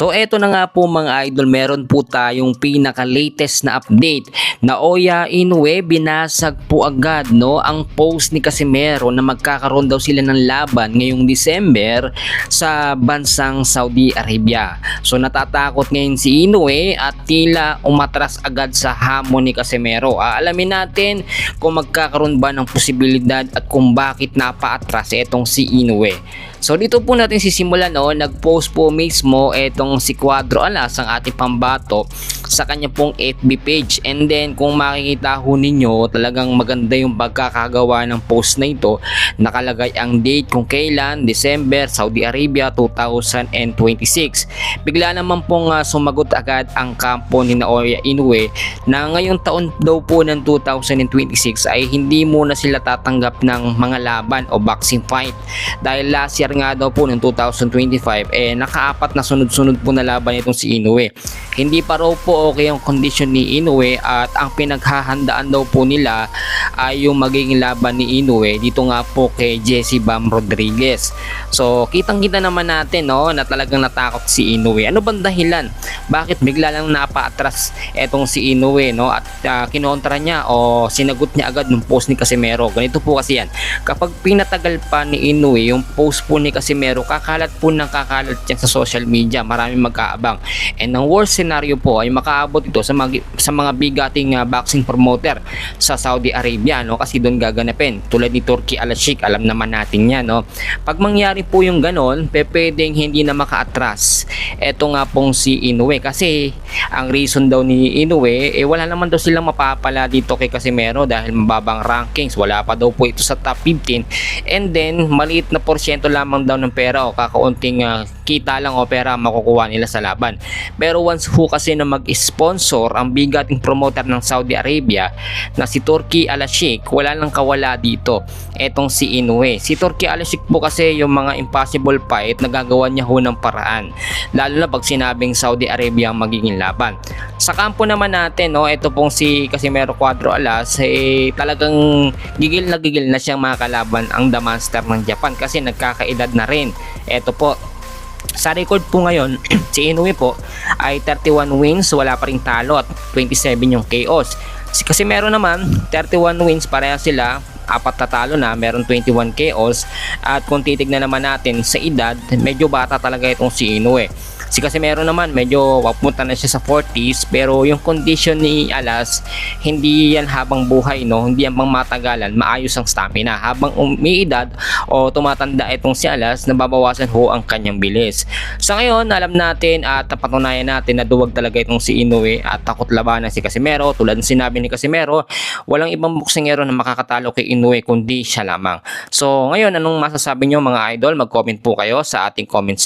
So eto na nga po mga idol, meron po tayong pinaka-latest na update na Oya Inoue binasag po agad ang post ni Casimero na magkakaroon daw sila ng laban ngayong December sa bansang Saudi Arabia. So natatakot ngayon si Inoue at tila umatras agad sa hamon ni Casimero. Alamin natin kung magkakaroon ba ng posibilidad at kung bakit napaatras itong si Inoue. So dito po natin sisimulan, nag-post po mismo itong si Cuadro Alas, ang ating pambato, sa kanya pong FB page. And then kung makikita ho ninyo, talagang maganda yung pagkakagawa ng post na ito. Nakalagay ang date kung kailan, December, Saudi Arabia 2026. Bigla naman pong sumagot agad ang kampo ni Oya Inoue na ngayong taon daw po ng 2026 ay hindi muna sila tatanggap ng mga laban o boxing fight. Dahil last year nga daw po ng 2025 nakaapat na sunod-sunod po na laban itong si Inoue. Hindi pa raw po okay ang kondisyon ni Inoue at ang pinaghahandaan daw po nila ay yung magiging laban ni Inoue dito nga po kay Jesse Bam Rodriguez. So kitang-kita naman natin na talagang natakot si Inoue. Ano bang dahilan? Bakit bigla lang napaatras etong si Inoue at kinontra niya o sinagot niya agad ng post ni Casimero? Ganito po kasi yan. Kapag pinatagal pa ni Inoue yung post po ni Casimero, kakalat po ng kakalat yan sa social media, maraming magkaabang. And ang worst scenario po ay makaabot ito sa mga bigating boxing promoter sa Saudi Arabia, kasi doon gaganapin, tulad ni Turki Al Sheikh, alam naman natin yan. Pag mangyari po yung ganon, pwedeng hindi na makaatras eto nga pong si Inoue, kasi ang reason daw ni Inoue wala naman daw silang mapapala dito kay Casimero dahil mababang rankings, wala pa daw po ito sa top 15, and then maliit na porsyento lamang daw ng pera o kakaunting kita lang o pera makukuha nila sa laban. Pero once kasi na mag-sponsor ang bigating promoter ng Saudi Arabia na si Turki Al Sheikh, wala nang kawala dito etong si Inoue. Si Turki Al Sheikh po kasi yung mga impossible fight nagagawa niya ng paraan, lalo na pag sinabing Saudi Arabia ang magiging laban. Sa kampo naman natin, ito pong si Casimero Cuadro Alas, talagang gigil na siyang makakalaban ang The Monster ng Japan kasi nagkakaedad na rin. Ito po, sa record po ngayon, si Inoue po ay 31 wins, wala pa ring talo at 27 yung KOs. Si Casimero naman, 31 wins, pareha sila, apat na talo na, meron 21 KOs. At kung titignan naman natin sa edad, medyo bata talaga itong si Inoue. Si Casimero naman medyo papunta na siya sa 40s, pero yung condition ni Alas hindi yan habang buhay, hindi yan pang matagalan, maayos ang stamina. Habang umiidad o tumatanda itong si Alas, nababawasan ang kanyang bilis. Sa ngayon, alam natin at patunayan natin na duwag talaga itong si Inoue at takot labanan si Casimero. Tulad ng sinabi ni Casimero, walang ibang boksingero na makakatalo kay Inoue kundi siya lamang. So ngayon, anong masasabi nyo mga idol? Mag-comment po kayo sa ating comments.